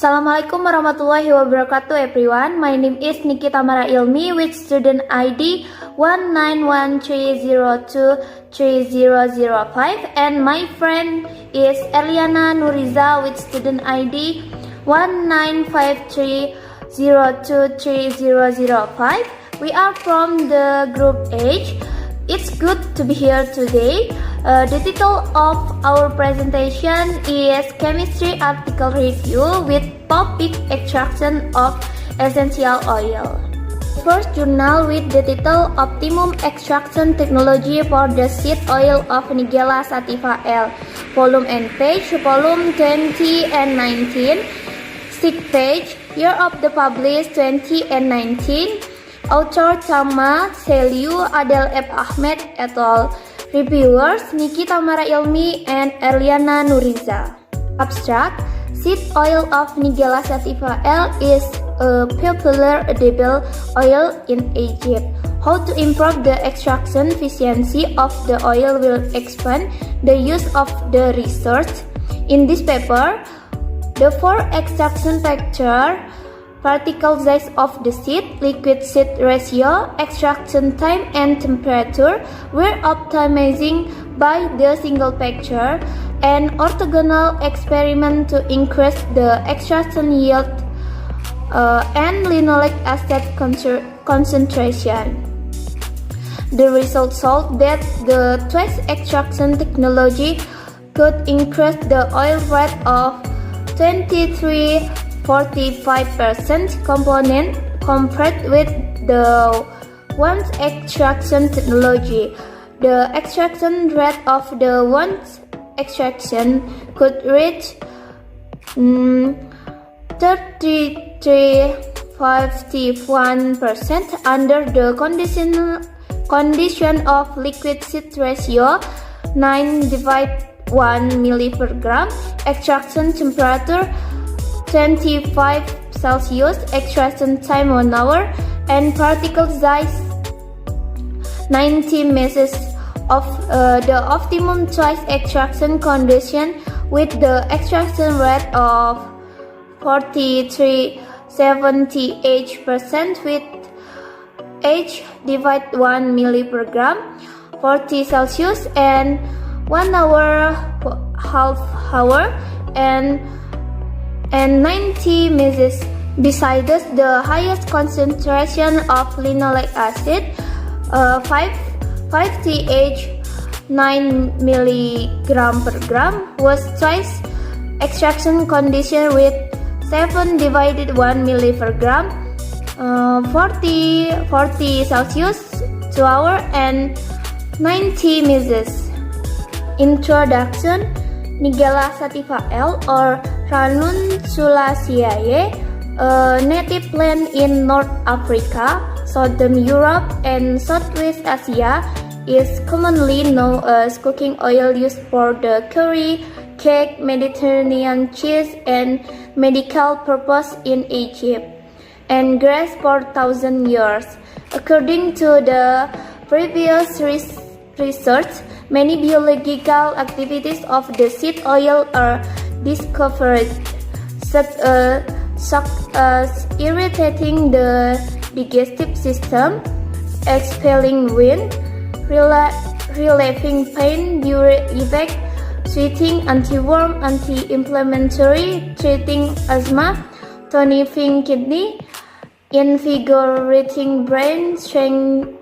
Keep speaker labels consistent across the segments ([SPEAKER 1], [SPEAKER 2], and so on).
[SPEAKER 1] Assalamualaikum warahmatullahi wabarakatuh everyone. My name is Nikita Mara Ilmi with student ID 19130230005 and my friend is Eliana Nuriza with student ID 1953023005. We are from the group H. It's good to be here today. The title of our presentation is Chemistry Article Review with topic Extraction of Essential Oil. First journal with the title Optimum Extraction Technology for the Seed Oil of Nigella sativa L. Volume and page, volume 20 and 19. 6th page, year of the published 20 and 19. Author Chama Seliu Adel F. Ahmed et al. Reviewers Nikita Mara Ilmi and Eliana Nuriza. Abstract: Seed oil of Nigella sativa L is a popular edible oil in Egypt. How to improve the extraction efficiency of the oil will expand the use of the research. In this paper, the 4 extraction factors: particle size of the seed, liquid seed ratio, extraction time, and temperature were optimizing by the single factor, an orthogonal experiment to increase the extraction yield and linoleic acid concentration. The result showed that the twice extraction technology could increase the oil rate of 45% component compared with the once extraction technology. The extraction rate of the once extraction could reach 51% under the condition of liquid seed ratio 9/1 ml per gram, extraction temperature 25 Celsius, extraction time 1 hour, and particle size 90 meses of the optimum choice extraction condition with the extraction rate of 43.78% with H divide 1 ml per gram, 40 Celsius, and 1 hour, half hour, and 90 meses. Besides the highest concentration of linoleic acid, 5th 9 mg per gram was choice extraction condition with 7 divided 1 ml per gram, 40 Celsius, 2 hour, and 90 meses. Introduction: Nigella sativa L or Ranunculaceae, a native plant in North Africa, Southern Europe, and Southwest Asia, is commonly known as cooking oil used for the curry, cake, Mediterranean cheese, and medical purpose in Egypt, and grass for 1,000 years. According to the previous research, many biological activities of the seed oil are discovered, such as irritating the digestive system, expelling wind, relieving pain, diuretic, soothing, anti-worm, anti-inflammatory, treating asthma, tonifying kidney, invigorating brain, strengthening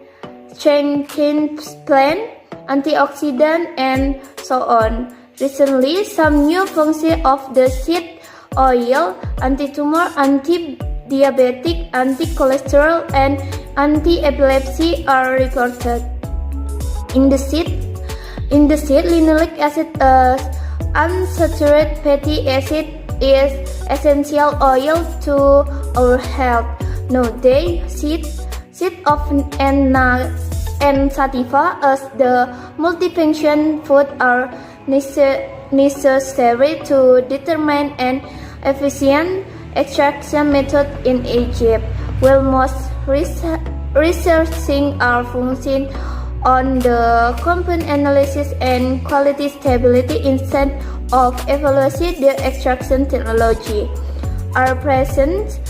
[SPEAKER 1] spleen, antioxidant, and so on. Recently, some new functions of the seed oil, anti-tumor, anti-diabetic, anti-cholesterol, and anti-epilepsy are reported. In the seed, linoleic acid, unsaturated fatty acid, is essential oil to our health. Nowadays, seed of and sativa as the multifunction food are necessary to determine an efficient extraction method in Egypt, while most researching are focusing on the compound analysis and quality stability instead of evaluating the extraction technology. are present.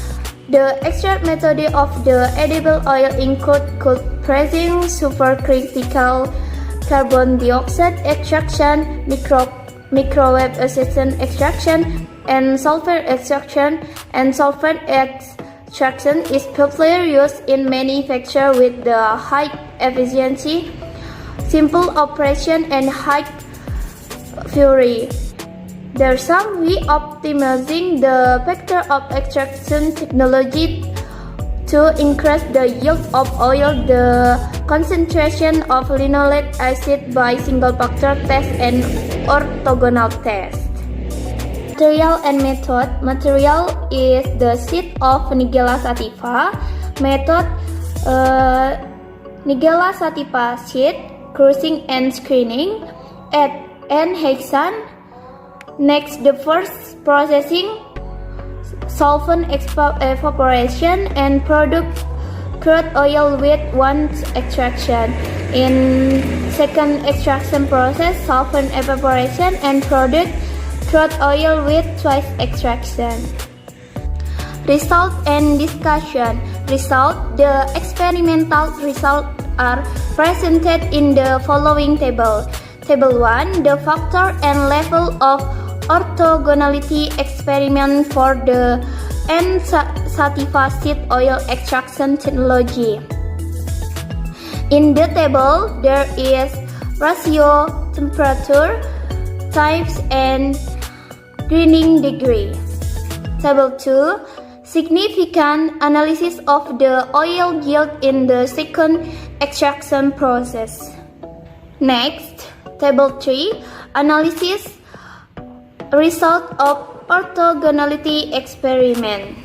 [SPEAKER 1] The extract method of the edible oil include cold pressing, supercritical carbon dioxide extraction, microwave assisted extraction, and sulfur extraction. And sulfur extraction is popularly used in manufacture with the high efficiency, simple operation, and high fury. There's some way optimizing the factor of extraction technology to increase the yield of oil, the concentration of linoleic acid by single factor test and orthogonal test. Material and method. Material is the seed of Nigella sativa. Method Nigella sativa seed, crushing and screening and hexane. Next, the first processing, solvent evaporation, and product crude oil with one extraction. In second extraction process, solvent evaporation, and product crude oil with twice extraction. Result and discussion. Result. The experimental results are presented in the following table. Table 1. The factor and level of orthogonality experiment for the N-sativa seed oil extraction technology. In the table, there is ratio, temperature, types, and greening degree. Table 2. Significant analysis of the oil yield in the second extraction process. Next, Table 3. Analysis result of orthogonality experiment.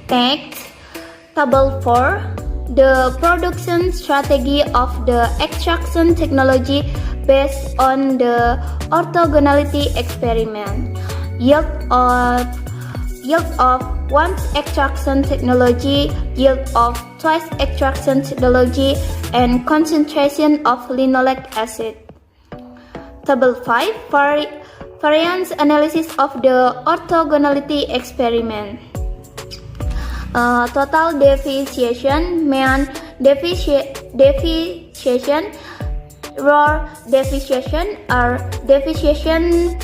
[SPEAKER 1] Next, Table 4. The production strategy of the extraction technology based on the orthogonality experiment. Yield of once extraction technology, yield of twice extraction technology, and concentration of linoleic acid. Table 5. Variance analysis of the orthogonality experiment. Total deviation, mean deviation, raw deviation, or deviation,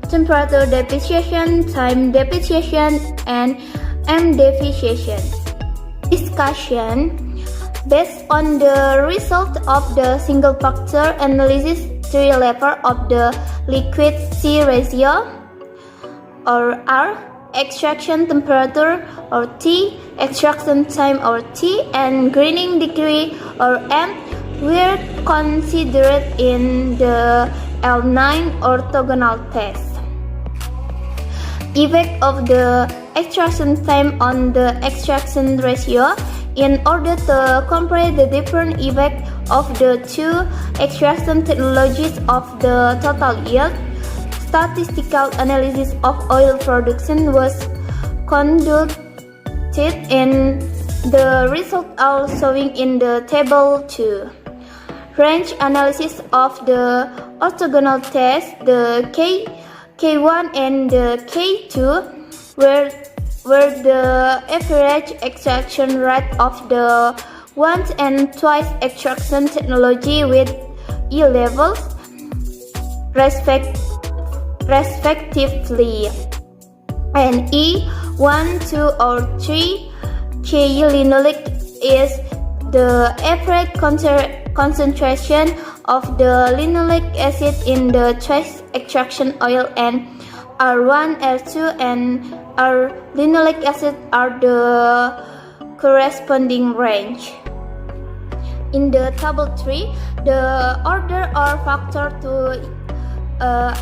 [SPEAKER 1] temperature deviation, time deviation, and M deviation. Discussion. Based on the result of the single factor analysis, 3 level of the liquid C ratio, or R, extraction temperature, or T, extraction time, or T, and greening degree, or M, were considered in the L9 orthogonal test. Effect of the extraction time on the extraction ratio. In order to compare the different effect of the two extraction technologies of the total yield, statistical analysis of oil production was conducted, and the results are showing in the table 2. Range analysis of the orthogonal test, the K1 and the K2 were the average extraction rate of the once and twice extraction technology with E levels respectively, and E1, 2, or 3 K linoleic is the average concentration of the linoleic acid in the twice extraction oil, and R1, R2, and R linoleic acid are the corresponding range. In the table 3, the order or factor to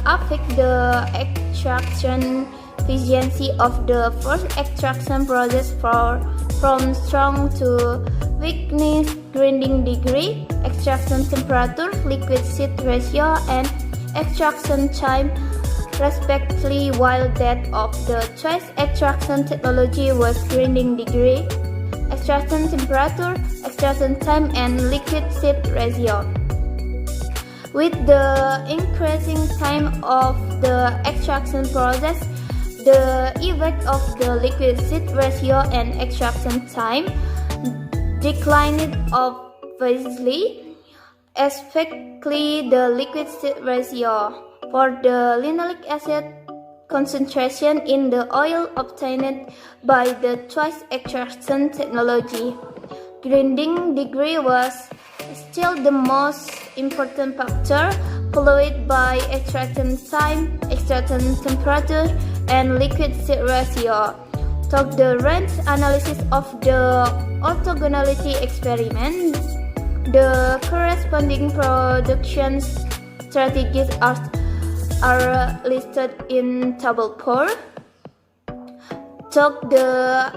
[SPEAKER 1] affect the extraction efficiency of the first extraction process from strong to weakness, grinding degree, extraction temperature, liquid seed ratio, and extraction time respectively, while that of the twice extraction technology was grinding degree, extraction temperature, extraction time, and liquid seed ratio. With the increasing time of the extraction process, the effect of the liquid-seed ratio and extraction time declined obviously, especially the liquid-seed ratio. For the linoleic acid concentration in the oil obtained by the twice extraction technology, grinding degree was still the most important factor, followed by extraction time, extraction temperature, and liquid seed ratio. Took the range analysis of the orthogonality experiment, the corresponding production strategies are listed in Table 4. Took the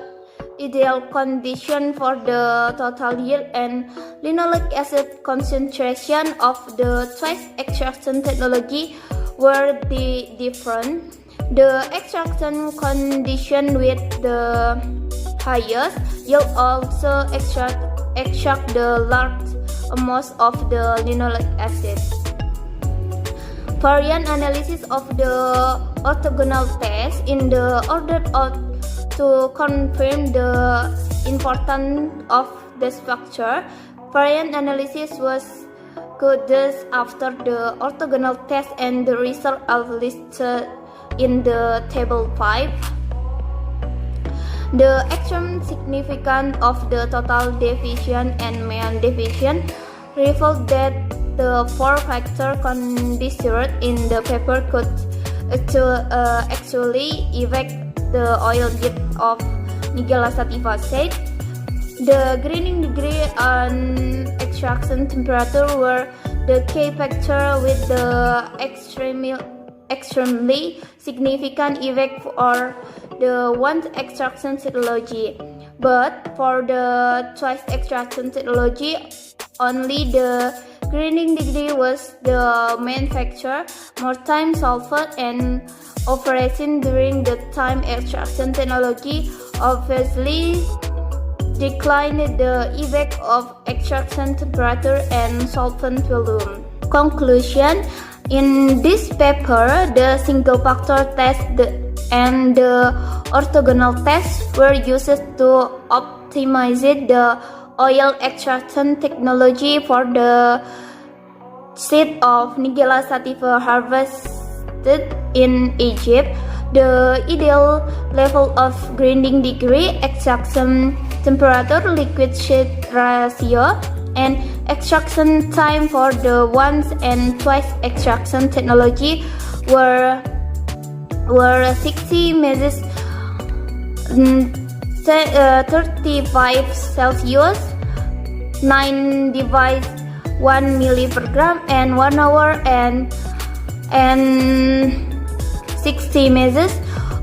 [SPEAKER 1] ideal condition for the total yield and linoleic acid concentration of the twice extraction technology were different. The extraction condition with the highest yield also extract the large amount of the linoleic acid. Variant analysis of the orthogonal test in the order to confirm the importance of the structure. Variant analysis was conducted after the orthogonal test and the results are listed in the table 5. The extreme significance of the total deviation and mean deviation revealed that the 4 factors considered in the paper could actually affect the oil yield of Nigella sativa said. The grinding degree and extraction temperature were the key factor with the extremely significant effect for the one extraction technology. But for the twice extraction technology, only the grinding degree was the main factor. More time sulfur and operation during the time extraction technology obviously declined the effect of extraction temperature and solvent volume. Conclusion: in this paper, the single factor test and the orthogonal test were used to optimize the oil extraction technology for the seed of Nigella sativa harvested in Egypt. The ideal level of grinding degree, extraction temperature, liquid seed ratio, and extraction time for the once and twice extraction technology were 60 measures 35 Celsius, 9 divided 1 milli per gram, and 1 hour and 60 measures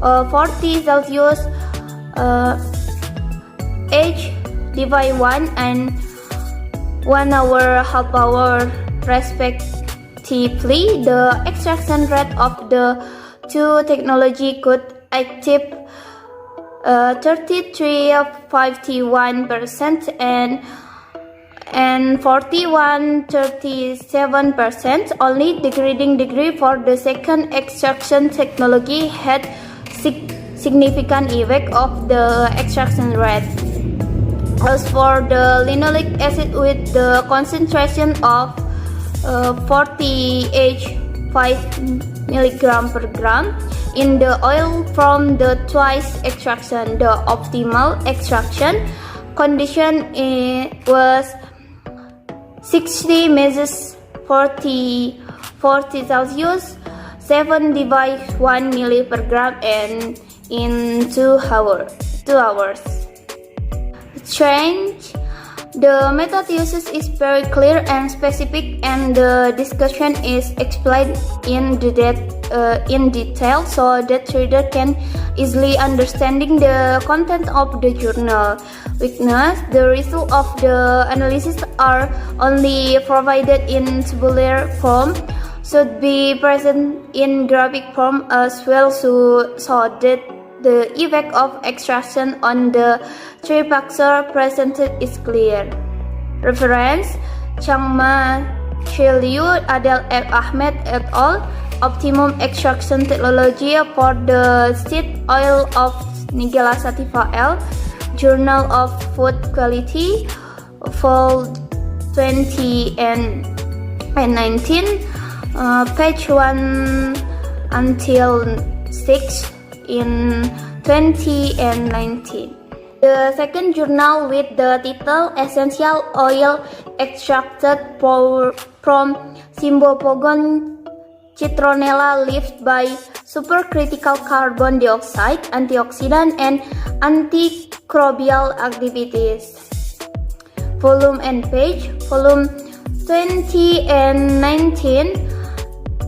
[SPEAKER 1] 40 Celsius, H divide 1 and 1 hour half hour respectively. The extraction rate of the two technology could achieve 33.51% and 41.37%. Only the grinding degree for the second extraction technology had significant effect of the extraction rate. As for the linoleic acid with the concentration of 40H5 mg per gram in the oil from the twice extraction, the optimal extraction condition was 60 measures 40 Celsius, 7 divided 1 milli per gram, and in 2 hours. Change. The method used is very clear and specific, and the discussion is explained in detail so that reader can easily understanding the content of the journal. Weakness: the result of the analysis are only provided in tabular form, should be present in graphic form as well so that the effect of extraction on the three factors presented is clear. Reference: Changma, Shiliu, Adel F. Ahmed et al. optimum extraction technology for the seed oil of Nigella sativa L, Journal of Food Quality, Fall 20 and 19, page 1 until 6 in 20 and 19. The second journal with the title Essential Oil Extracted from Symbopogon citronella leaves by Supercritical Carbon Dioxide, Antioxidant and Antimicrobial Activities. Volume and page, volume 20 and 19,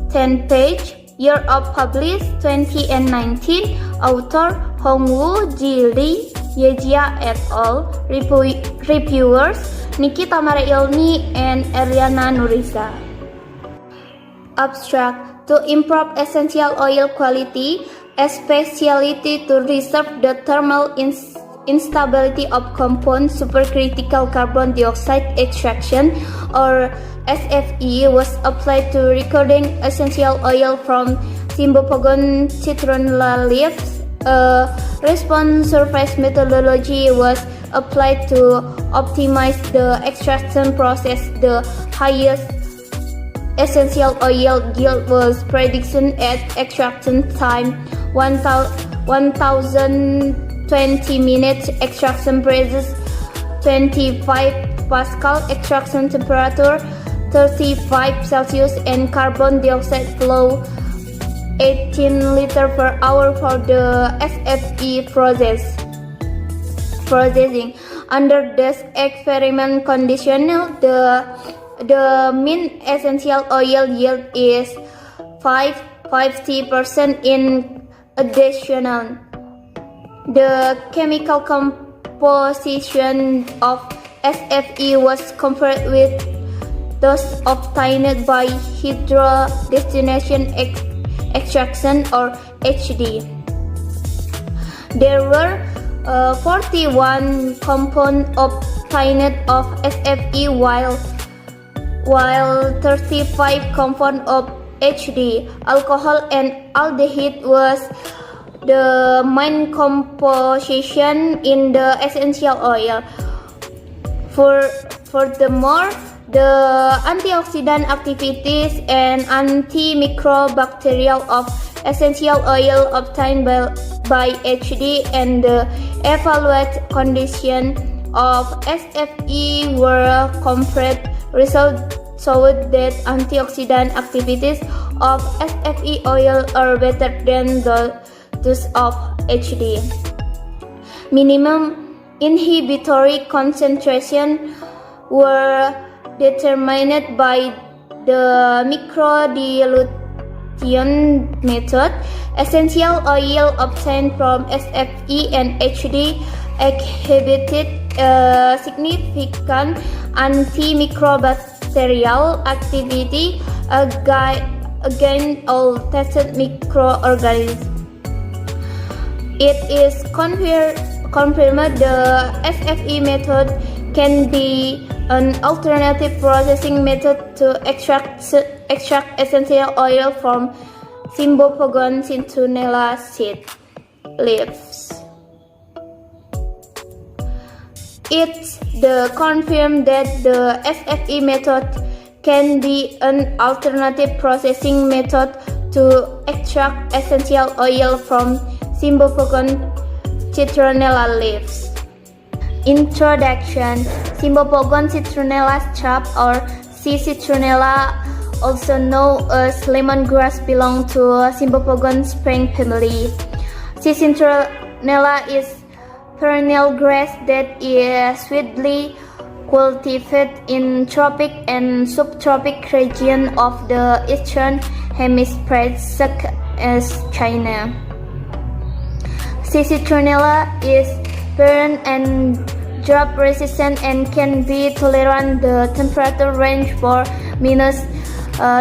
[SPEAKER 1] 10 page, year of published 20 and 19, author Hongwoo, Ji Lee, Yejia et al., reviewers Niki Tamara Ilmi and Ariana Nurisa. Abstract: to improve essential oil quality, especially to reserve the thermal instability of compound supercritical carbon dioxide extraction, or SFE, was applied to recording essential oil from Symbopogon citronella leaves. A response surface methodology was applied to optimize the extraction process. The highest essential oil yield was prediction at extraction time 1020 minutes, extraction pressure 25 Pascal, extraction temperature 35 Celsius, and carbon dioxide flow 18 liters per hour for the SFE processing. Under this experiment condition, the mean essential oil yield is 50% in addition. The chemical composition of SFE was compared with those obtained by hydrodestination extraction, or HD. There were 41 compounds obtained of SFE while 35 compounds of HD. Alcohol and aldehyde was the main composition in the essential oil. Furthermore, the antioxidant activities and antimicrobacterial of essential oil obtained by HD and the evaluated condition of SFE were compared. Results showed that antioxidant activities of SFE oil are better than those of HD. Minimum inhibitory concentration were determined by the microdilution method. Essential oil obtained from SFE and HD exhibited significant antimicrobacterial activity against all tested microorganisms. It is confirmed the SFE method can be an alternative processing method to extract essential oil from Symbopogon citronella seed leaves. It's confirmed that the SFE method can be an alternative processing method to extract essential oil from Symbopogon citronella leaves. Introduction: Symbopogon citronella shrub, or C. citronella, also known as lemongrass, belong to Symbopogon spring family. C. citronella is perennial grass that is widely cultivated in tropic and subtropic regions of the eastern hemisphere, such as China. C. citronella is burn and drought resistant and can be tolerant the temperature range for minus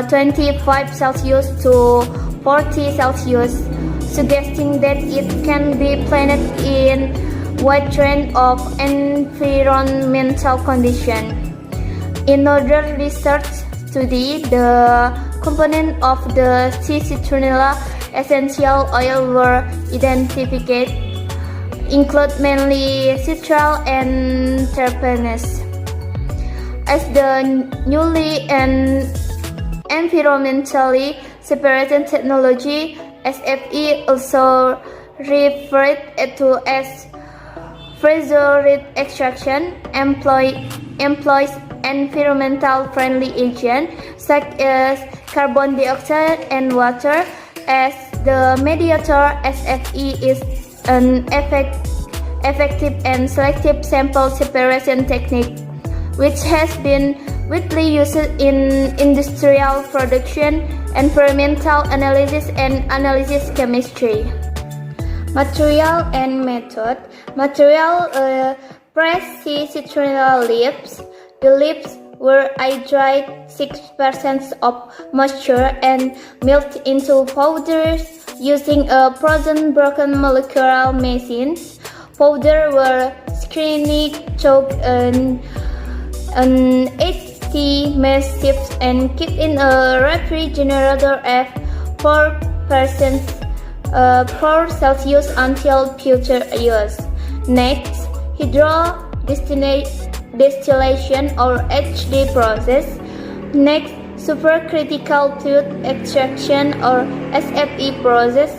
[SPEAKER 1] 25 Celsius to 40 Celsius, suggesting that it can be planted in wide range of environmental conditions. In other research study, the components of the C-citronella essential oil were identified include mainly citral and terpenes. As the newly and environmentally separated technology, SFE, also referred to as freeze-dried extraction, employs environmental-friendly agents such as carbon dioxide and water. As the mediator, SFE is an effective and selective sample separation technique, which has been widely used in industrial production, environmental analysis, and analysis chemistry. Material and method. Material: pressed C-citronella leaves. The leaves were dried 6% of moisture and milled into powders using a frozen broken molecular machines. Powder were screened, choked, and 80 mesh tips and kept in a refrigerator at 4% 4 Celsius until future use. Next, hydrodistillation or HD process. Next, supercritical fluid extraction or SFE process.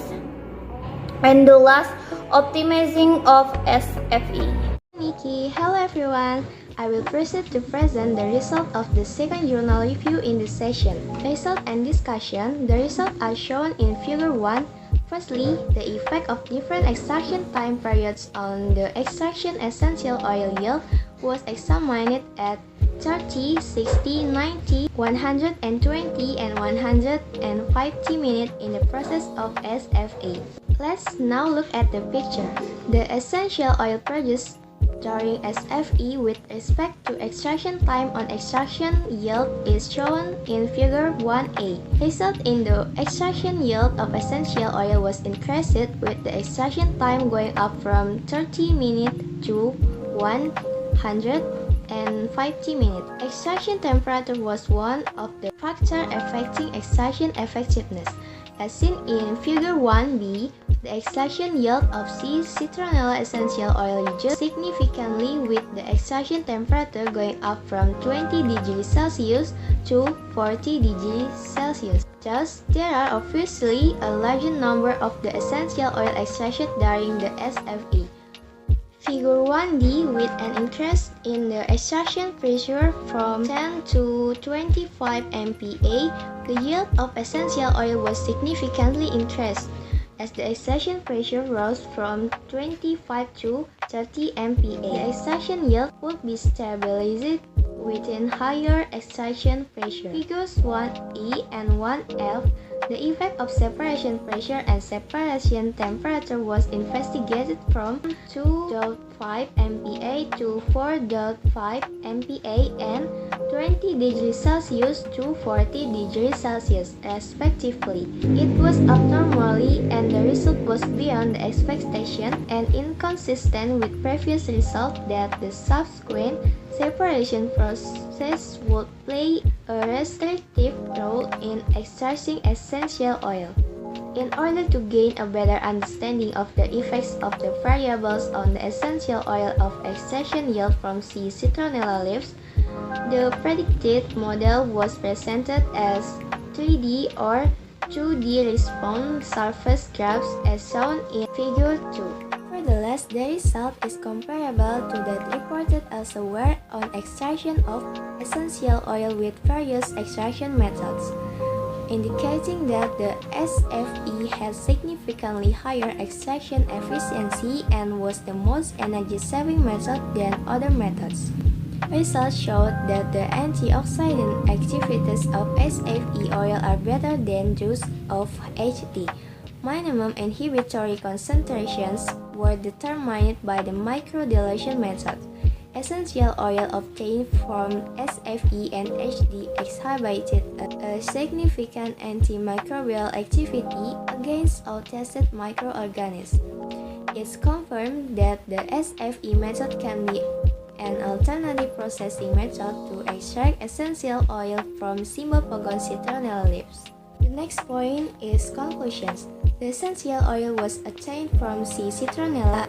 [SPEAKER 1] And the last, optimizing of SFE.
[SPEAKER 2] Nikki, hello everyone. I will proceed to present the result of the second journal review in this session. Result and discussion. The results are shown in Figure 1. Firstly, the effect of different extraction time periods on the extraction essential oil yield was examined at 30, 60, 90, 120, and 150 minutes in the process of SFA. Let's now look at the picture. The essential oil produced during SFE with respect to extraction time on extraction yield is shown in Figure 1a. Result in the extraction yield of essential oil was increased with the extraction time going up from 30 minutes to 150 minutes. Extraction temperature was one of the factors affecting extraction effectiveness. As seen in Figure 1b, the extraction yield of C-citronella essential oil reduced significantly with the extraction temperature going up from 20 degrees Celsius to 40 degrees Celsius. Thus, there are obviously a larger number of the essential oil extraction during the SFE. Figure 1d, with an increase in the extraction pressure from 10 to 25 MPa, the yield of essential oil was significantly increased. As the extraction pressure rose from 25 to 30 MPa, the extraction yield would be stabilized within higher extraction pressure. Figures 1e and 1f, the effect of separation pressure and separation temperature was investigated from 2.5 MPa to 4.5 MPa and 20 degrees Celsius to 40 degrees Celsius, respectively. It was abnormally and the result was beyond the expectation and inconsistent with previous results that the subsequent separation process would play a restrictive role in extracting essential oil. In order to gain a better understanding of the effects of the variables on the essential oil of extraction yield from C-citronella leaves, the predicted model was presented as 3D or 2D response surface graphs as shown in Figure 2. Nevertheless, the result is comparable to that reported elsewhere on extraction of essential oil with various extraction methods, indicating that the SFE has significantly higher extraction efficiency and was the most energy-saving method than other methods. Results showed that the antioxidant activities of SFE oil are better than those of HD. Minimum inhibitory concentrations were determined by the microdilution method. Essential oil obtained from SFE and HD exhibited a significant antimicrobial activity against all tested microorganisms. It's confirmed that the SFE method can be an alternative processing method to extract essential oil from Cymbopogon citronella leaves. The next point is conclusions. The essential oil was obtained from C. citronella,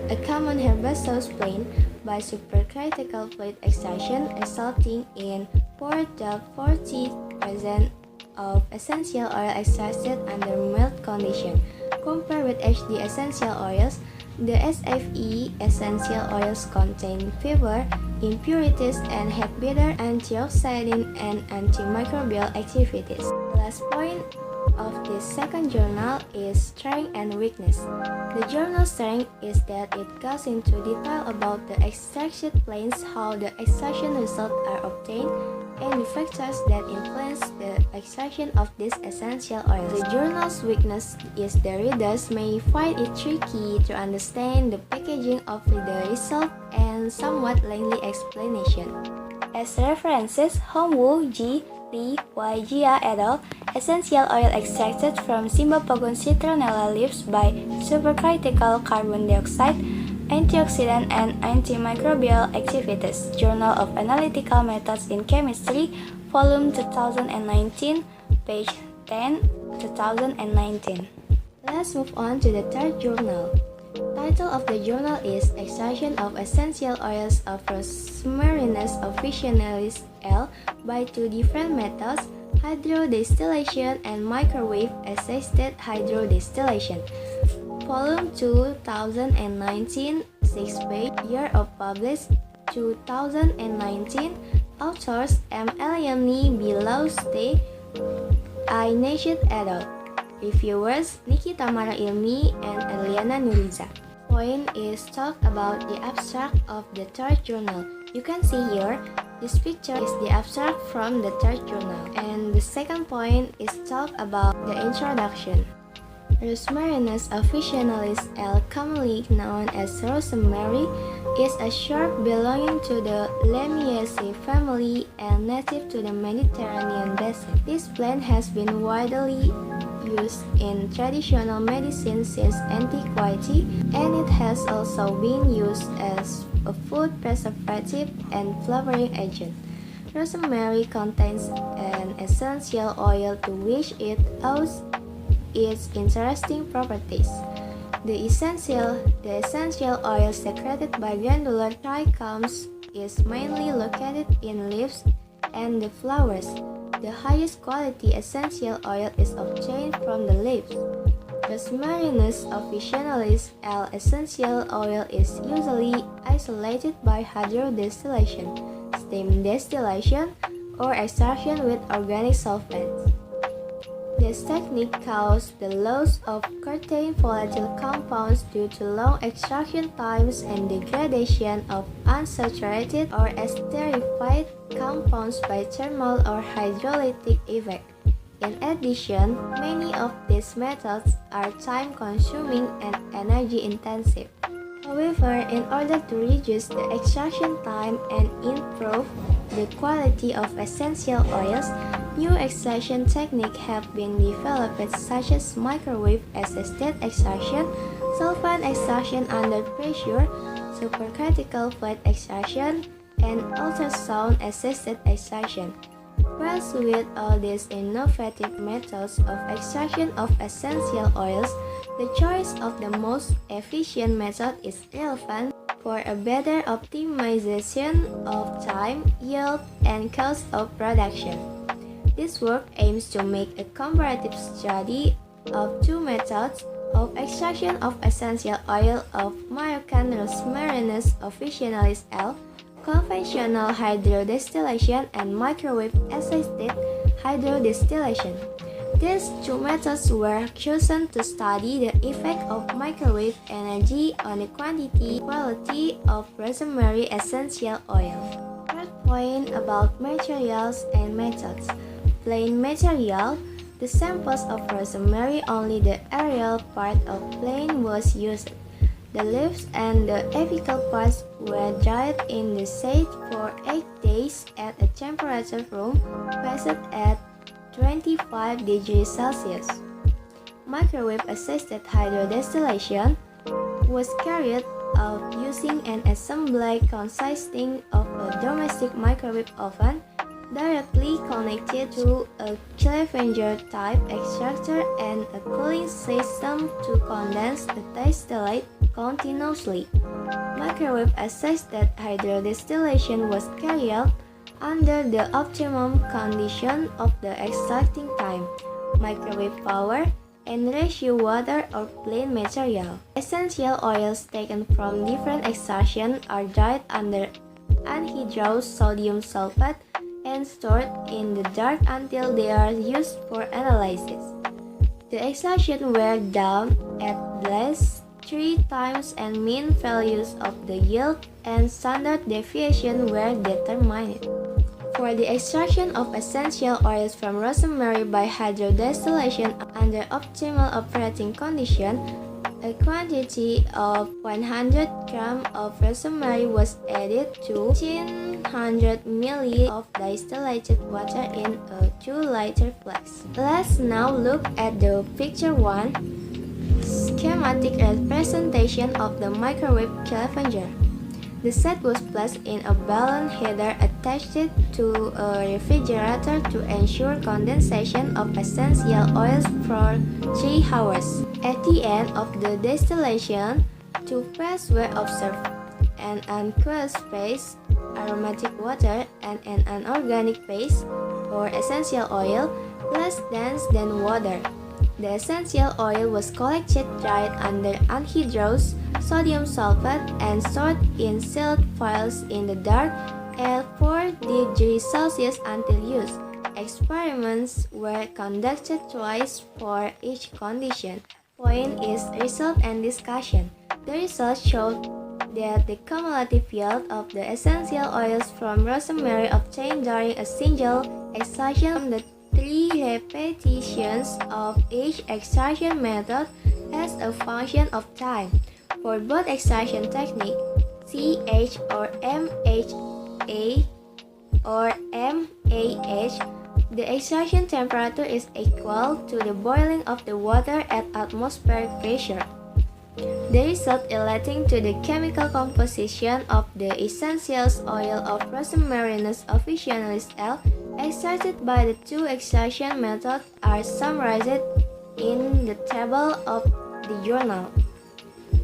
[SPEAKER 2] a common herbaceous plant, by supercritical fluid extraction, resulting in 4 to 40% of essential oil extracted under mild condition. Compared with HD essential oils, the SFE essential oils contain fewer impurities and have better antioxidant and antimicrobial activities. The last point of this second journal is strength and weakness. The journal's strength is that it goes into detail about the extraction plans, how the extraction results are obtained, and the factors that influence the extraction of these essential oils. The journal's weakness is the readers may find it tricky to understand the packaging of the result and somewhat lengthy explanation. As references, Hongwu, G. Lee, Y. Jia et al. Essential oil extracted from Cymbopogon citronella leaves by supercritical carbon dioxide, antioxidant and antimicrobial activities. Journal of Analytical Methods in Chemistry, Volume 2019, page 10, 2019. Let's move on to the third journal. Title of the journal is Extraction of Essential Oils of Rosmarinus officinalis L by two different methods, hydrodistillation and microwave-assisted hydrodistillation. Volume 2019, 6 page, year of published 2019, authors M. Eliani, B. Lauste, I. Nashid et al. Reviewers Niki Tamara Ilmi and Eliana Nuriza. Point is talk about the abstract of the third journal. You can see here, this picture is the abstract from the third journal. And the second point is talk about the introduction. Rosmarinus officinalis L, commonly known as rosemary, is a shrub belonging to the Lamiaceae family and native to the Mediterranean basin. This plant has been widely used in traditional medicine since antiquity, and it has also been used as a food preservative and flavoring agent. Rosemary contains an essential oil to which it owes its interesting properties. The essential oil secreted by glandular trichomes is mainly located in leaves and the flowers. The highest quality essential oil is obtained from the leaves. Rosmarinus officinalis L essential oil is usually isolated by hydrodistillation, steam distillation, or extraction with organic solvents. This technique causes the loss of certain volatile compounds due to long extraction times and degradation of unsaturated or esterified compounds by thermal or hydrolytic effect. In addition, many of these methods are time-consuming and energy-intensive. However, in order to reduce the extraction time and improve the quality of essential oils, new extraction techniques have been developed such as microwave-assisted extraction, solvent extraction under pressure, supercritical fluid extraction, and ultrasound-assisted extraction. Whilst with all these innovative methods of extraction of essential oils, the choice of the most efficient method is relevant for a better optimization of time, yield, and cost of production. This work aims to make a comparative study of two methods of extraction of essential oil of Moroccan Rosmarinus officinalis L, conventional hydrodistillation and microwave-assisted hydrodistillation. These two methods were chosen to study the effect of microwave energy on the quantity and quality of rosemary essential oil. Third point about materials and methods. Plain material. The samples of rosemary, only the aerial part of plant was used. The leaves and the apical parts were dried in the shade for 8 days at a temperature room placed at 25 degrees Celsius. Microwave-assisted hydrodistillation was carried of using an assembly consisting of a domestic microwave oven directly connected to a Clevenger-type extractor and a cooling system to condense the distillate continuously. Microwave assessed that hydrodistillation was carried out under the optimum condition of the extracting time, microwave power, and ratio water or plain material. Essential oils taken from different extraction are dried under anhydrous sodium sulfate and stored in the dark until they are used for analysis. The extraction were done at least 3 times and mean values of the yield and standard deviation were determined. For the extraction of essential oils from rosemary by hydrodistillation under optimal operating condition, a quantity of 100 grams of rosemary was added to 1,500 ml of distillated water in a 2-liter flask. Let's now look at the picture 1, schematic representation of the microwave Clevenger. The set was placed in a balloon heater attached to a refrigerator to ensure condensation of essential oils for 3 hours. At the end of the distillation, 2 phases were observed: an aqueous phase, aromatic water, and an anorganic phase, or essential oil, less dense than water. The essential oil was collected, dried under anhydrous sodium sulfate, and stored in sealed vials in the dark at 4 degrees Celsius until use. Experiments were conducted twice for each condition. Point is result and discussion. The results showed that the cumulative yield of the essential oils from rosemary obtained during a single extraction from the 3 repetitions of each extraction method as a function of time. For both extraction technique, CH or MHA or MAH, the extraction temperature is equal to the boiling of the water at atmospheric pressure. The result relating to the chemical composition of the essential oil of Rosmarinus officinalis L extracted by the 2 extraction methods are summarized in the table of the journal.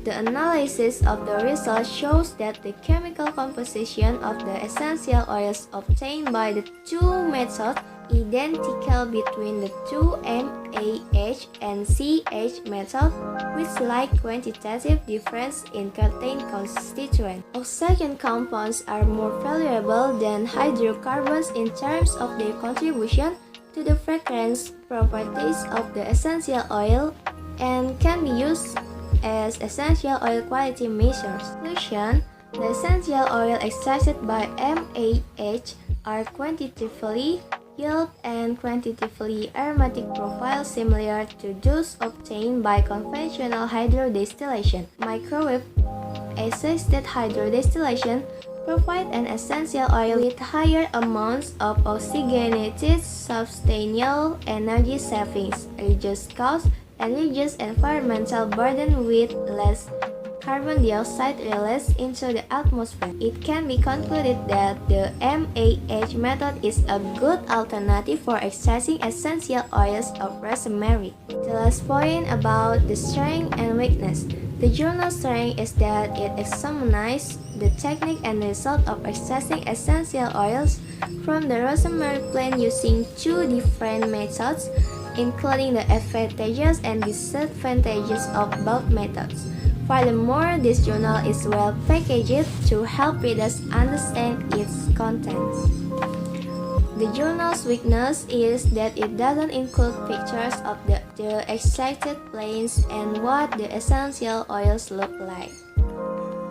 [SPEAKER 2] The analysis of the results shows that the chemical composition of the essential oils obtained by the 2 methods identical between the 2 MAH and CH methods, with slight quantitative difference in certain constituents. Oxygen compounds are more valuable than hydrocarbons in terms of their contribution to the fragrance properties of the essential oil and can be used as essential oil quality measures. Conclusion: the essential oil extracted by MAH are quantitatively yield and quantitatively aromatic profiles similar to those obtained by conventional hydrodistillation. Microwave assisted hydrodistillation provide an essential oil with higher amounts of oxygenated substantial energy savings, reduced cost, and reduced environmental burden with less carbon dioxide released into the atmosphere. It can be concluded that the MAH method is a good alternative for extracting essential oils of rosemary. The last point about the strength and weakness. The journal strength is that it examines the technique and result of extracting essential oils from the rosemary plant using 2 different methods, including the advantages and disadvantages of both methods. Furthermore, this journal is well packaged to help readers understand its contents. The journal's weakness is that it doesn't include pictures of the extracted plants and what the essential oils look like.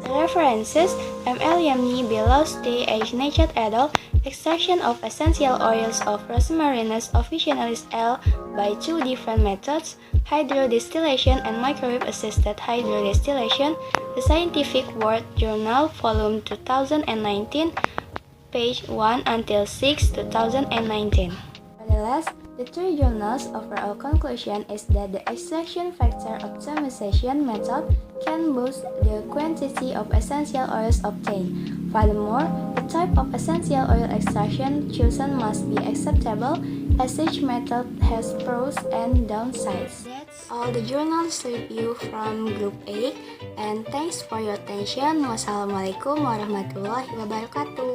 [SPEAKER 2] References: M.L. Yamni, Belos, T.H. Nature Adult, Extraction of Essential Oils of Rosmarinus officinalis L by 2 different methods, hydrodistillation and microwave-assisted hydrodistillation, The Scientific World Journal, Volume 2019, page 1 until 6, 2019. For the last, The three journals' overall conclusion is that the extraction factor optimization method can boost the quantity of essential oils obtained. Furthermore, the type of essential oil extraction chosen must be acceptable, as each method has pros and downsides. That's all the journals review from Group 8, and thanks for your attention. Wassalamualaikum warahmatullahi wabarakatuh.